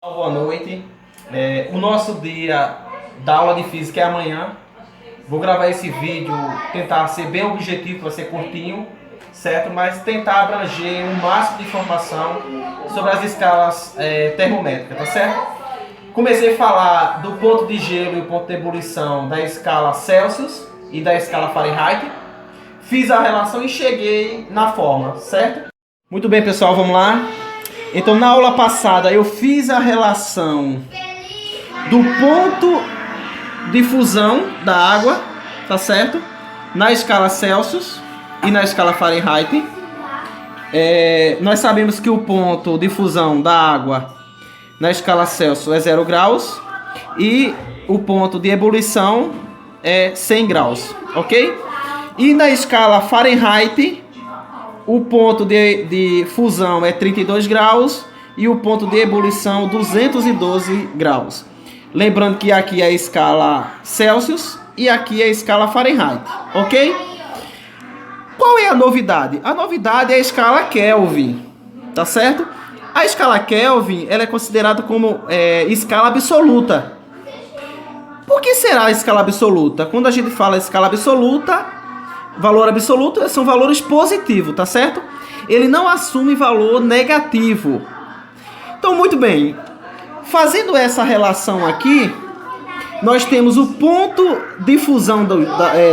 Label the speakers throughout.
Speaker 1: Boa noite. O nosso dia da aula de física é amanhã. Vou gravar esse vídeo, tentar ser bem objetivo, vai ser curtinho, certo? Mas tentar abranger o máximo de informação sobre as escalas termométricas, tá certo? Comecei a falar do ponto de gelo e o ponto de ebulição da escala Celsius e da escala Fahrenheit. Fiz a relação e cheguei na forma, certo? Muito bem, pessoal, vamos lá. Então, na aula passada, eu fiz a relação do ponto de fusão da água, tá certo? Na escala Celsius e na escala Fahrenheit. Nós sabemos que o ponto de fusão da água na escala Celsius é 0 graus e o ponto de ebulição é 100 graus, ok? E na escala Fahrenheit, o ponto de fusão é 32 graus e o ponto de ebulição 212 graus. Lembrando que aqui é a escala Celsius e aqui é a escala Fahrenheit, ok? Qual é a novidade? A novidade é a escala Kelvin, tá certo? A escala Kelvin ela é considerada como escala absoluta. Por que será a escala absoluta? Quando a gente fala escala absoluta, valor absoluto são valores positivos, tá certo? Ele não assume valor negativo. Então, muito bem. Fazendo essa relação aqui, nós temos o ponto de fusão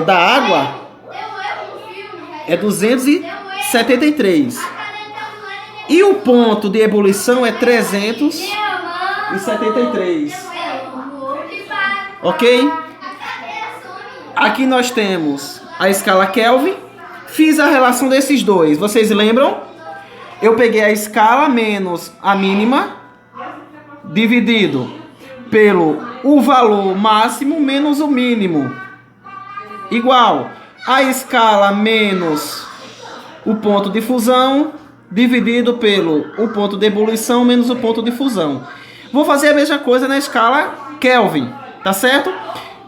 Speaker 1: da água é 273. E o ponto de ebulição é 373. Ok? Aqui nós temos a escala Kelvin. Fiz a relação desses dois. Vocês lembram? Eu peguei a escala menos a mínima dividido pelo o valor máximo menos o mínimo igual a escala menos o ponto de fusão dividido pelo o ponto de ebulição menos o ponto de fusão. Vou fazer a mesma coisa na escala Kelvin, tá certo?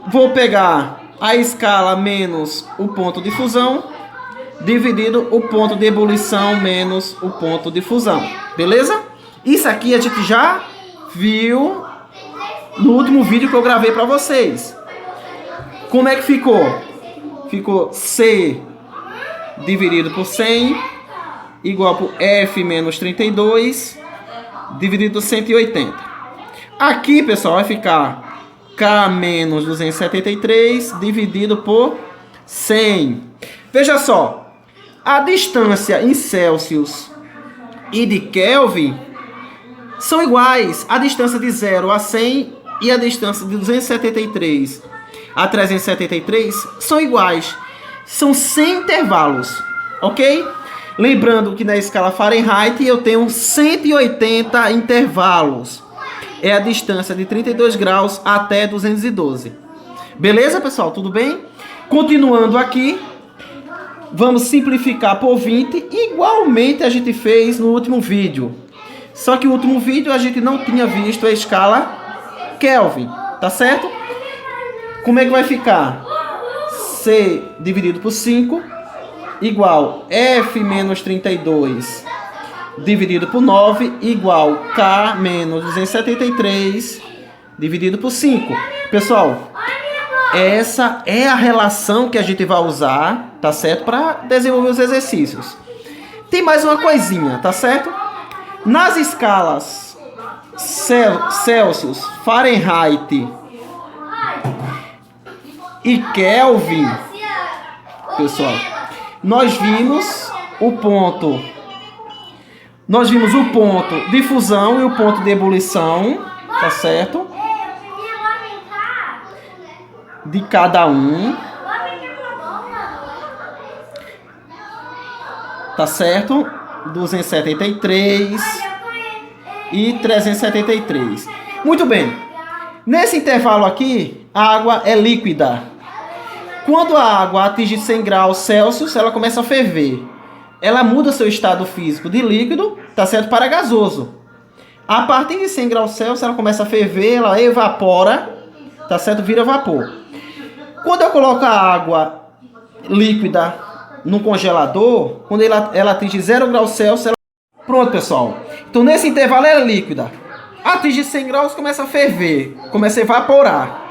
Speaker 1: Vou pegar a escala menos o ponto de fusão dividido o ponto de ebulição menos o ponto de fusão. Beleza? Isso aqui a gente já viu no último vídeo que eu gravei para vocês. Como é que ficou? Ficou C dividido por 100 igual por F menos 32 dividido por 180. Aqui, pessoal, vai ficar K menos 273 dividido por 100. Veja só, a distância em Celsius e de Kelvin são iguais. A distância de 0 a 100 e a distância de 273 a 373 são iguais. São 100 intervalos, ok? Lembrando que na escala Fahrenheit eu tenho 180 intervalos. É a distância de 32 graus até 212. Beleza, pessoal? Tudo bem? Continuando aqui, vamos simplificar por 20, igualmente a gente fez no último vídeo. Só que no último vídeo a gente não tinha visto a escala Kelvin, tá certo? Como é que vai ficar? C dividido por 5 igual F menos 32 dividido por 9 igual K menos 273 dividido por 5. Pessoal, essa é a relação que a gente vai usar, tá certo? Para desenvolver os exercícios. Tem mais uma coisinha, tá certo? Nas escalas Celsius, Fahrenheit e Kelvin, pessoal, nós vimos o ponto de fusão e o ponto de ebulição, tá certo? De cada um, tá certo? 273 e 373. Muito bem. Nesse intervalo aqui, a água é líquida. Quando a água atinge 100 graus Celsius, ela começa a ferver. Ela muda seu estado físico de líquido, tá certo, para gasoso. A partir de 100 graus Celsius, ela começa a ferver, ela evapora, tá certo, vira vapor. Quando eu coloco a água líquida no congelador, quando ela atinge 0 graus Celsius, ela... Pronto, pessoal. Então, nesse intervalo ela é líquida. Atinge 100 graus, começa a ferver, começa a evaporar.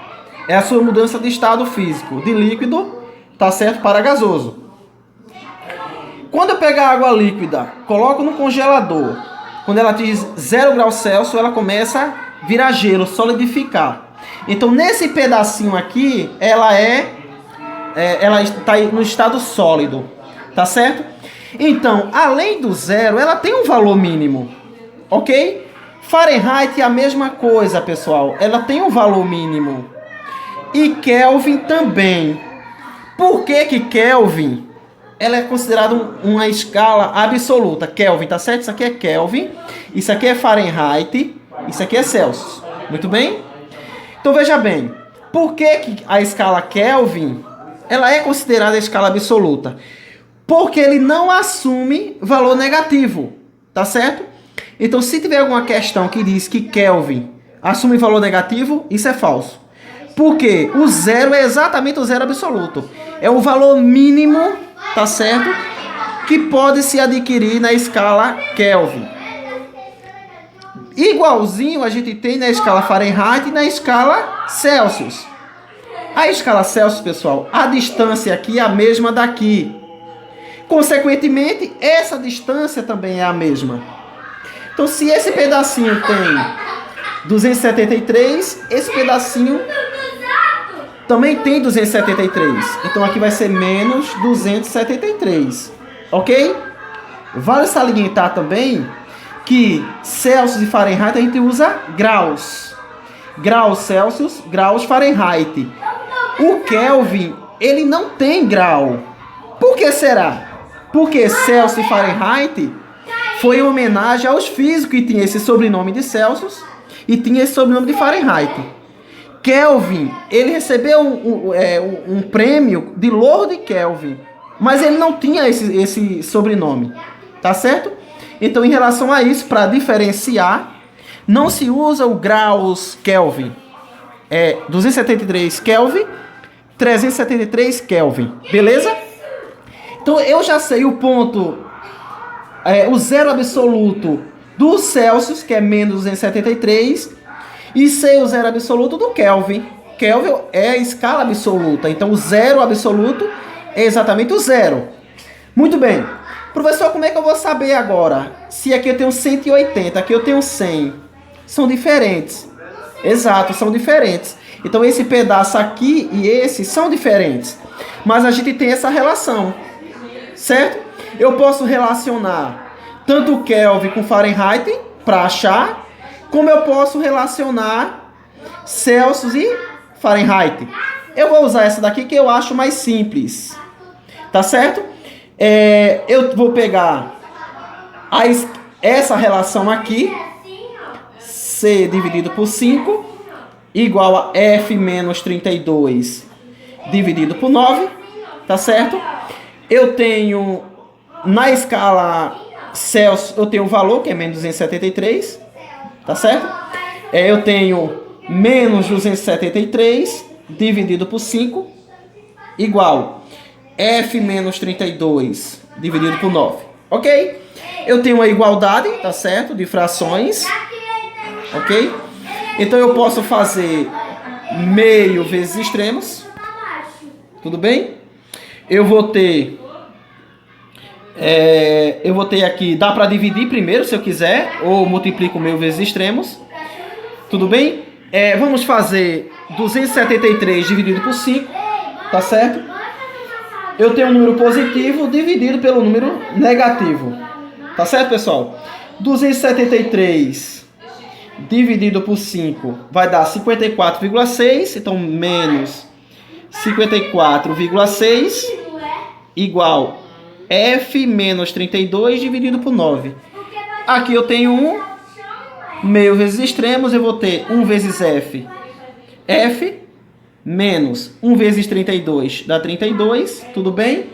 Speaker 1: É a sua mudança de estado físico, de líquido, tá certo, para gasoso. Quando eu pegar água líquida, coloco no congelador, quando ela atinge 0 graus Celsius, ela começa a virar gelo, solidificar. Então, nesse pedacinho aqui, ela está no estado sólido, tá certo? Então, além do zero, ela tem um valor mínimo, ok? Fahrenheit é a mesma coisa, pessoal. Ela tem um valor mínimo. E Kelvin também. Por que que Kelvin ela é considerada uma escala absoluta? Kelvin, tá certo? Isso aqui é Kelvin, isso aqui é Fahrenheit, isso aqui é Celsius. Muito bem? Então veja bem, por que que a escala Kelvin ela é considerada a escala absoluta? Porque ele não assume valor negativo, tá certo? Então se tiver alguma questão que diz que Kelvin assume valor negativo, isso é falso. Porque o zero é exatamente o zero absoluto. É o valor mínimo, tá certo? Que pode se adquirir na escala Kelvin. Igualzinho a gente tem na escala Fahrenheit e na escala Celsius. A escala Celsius, pessoal, a distância aqui é a mesma daqui. Consequentemente, essa distância também é a mesma. Então, se esse pedacinho tem 273, esse pedacinho também tem 273. Então, aqui vai ser menos 273. Ok? Vale salientar também que Celsius e Fahrenheit a gente usa graus. Graus Celsius, graus Fahrenheit. O Kelvin, ele não tem grau. Por que será? Porque Celsius e Fahrenheit foi em homenagem aos físicos que tinham esse sobrenome de Celsius e tinha esse sobrenome de Fahrenheit. Kelvin, ele recebeu um prêmio de Lord Kelvin, mas ele não tinha esse sobrenome, tá certo? Então, em relação a isso, para diferenciar, não se usa o graus Kelvin. É 273 Kelvin, 373 Kelvin, beleza? Então, eu já sei o ponto, o zero absoluto do Celsius, que é menos 273, e sei o zero absoluto do Kelvin. Kelvin é a escala absoluta, então o zero absoluto é exatamente o zero. Muito bem. Professor, como é que eu vou saber agora se aqui eu tenho 180, aqui eu tenho 100? São diferentes. Exato, são diferentes. Então esse pedaço aqui e esse são diferentes. Mas a gente tem essa relação, certo? Eu posso relacionar tanto o Kelvin com Fahrenheit para achar, como eu posso relacionar Celsius e Fahrenheit. Eu vou usar essa daqui que eu acho mais simples. Tá certo? Eu vou pegar essa relação aqui, C dividido por 5, igual a F menos 32 dividido por 9, tá certo? Eu tenho, na escala Celsius, eu tenho o valor, que é menos 273, tá certo? Eu tenho menos 273 dividido por 5, igual F menos 32 dividido por 9, ok? Eu tenho uma igualdade, tá certo? De frações, ok? Então eu posso fazer meio vezes extremos, tudo bem? Eu vou ter aqui, dá para dividir primeiro se eu quiser, ou multiplico meio vezes extremos, tudo bem? Vamos fazer 273 dividido por 5, tá certo? Eu tenho um número positivo dividido pelo número negativo. Tá certo, pessoal? 273 dividido por 5 vai dar 54,6. Então, menos 54,6 igual F menos 32 dividido por 9. Aqui eu tenho 1. Meio vezes extremos, eu vou ter 1 vezes F. F menos 1 vezes 32 dá 32, tudo bem?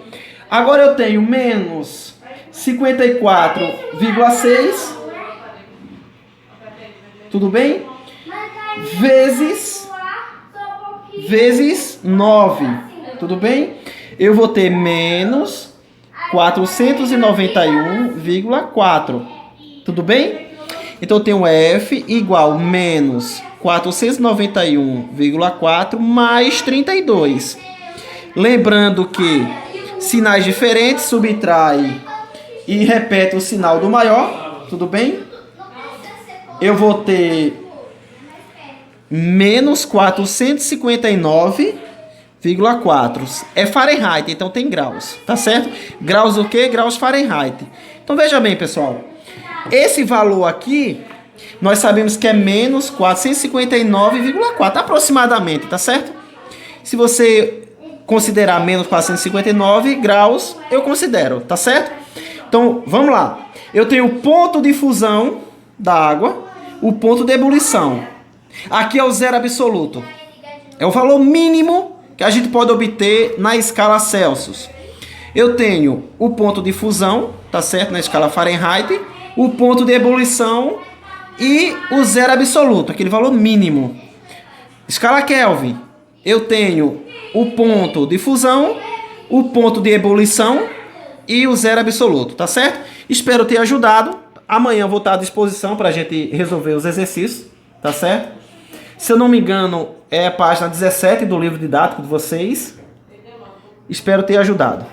Speaker 1: Agora eu tenho menos 54,6, tudo bem? Vezes 9, tudo bem? Eu vou ter menos 491,4, tudo bem? Então eu tenho F igual menos 491,4 mais 32. Lembrando que sinais diferentes subtrai e repete o sinal do maior, tudo bem? Eu vou ter menos 459,4. É Fahrenheit, então tem graus, tá certo? Graus o quê? Graus Fahrenheit. Então veja bem, pessoal. Esse valor aqui, nós sabemos que é menos 459,4 aproximadamente, tá certo? Se você considerar menos 459 graus, eu considero, tá certo? Então, vamos lá. Eu tenho o ponto de fusão da água, o ponto de ebulição. Aqui é o zero absoluto. É o valor mínimo que a gente pode obter na escala Celsius. Eu tenho o ponto de fusão, tá certo? Na escala Fahrenheit, o ponto de ebulição e o zero absoluto, aquele valor mínimo. Escala Kelvin, eu tenho o ponto de fusão, o ponto de ebulição e o zero absoluto, tá certo? Espero ter ajudado. Amanhã eu vou estar à disposição para a gente resolver os exercícios, tá certo? Se eu não me engano, é a página 17 do livro didático de vocês. Espero ter ajudado.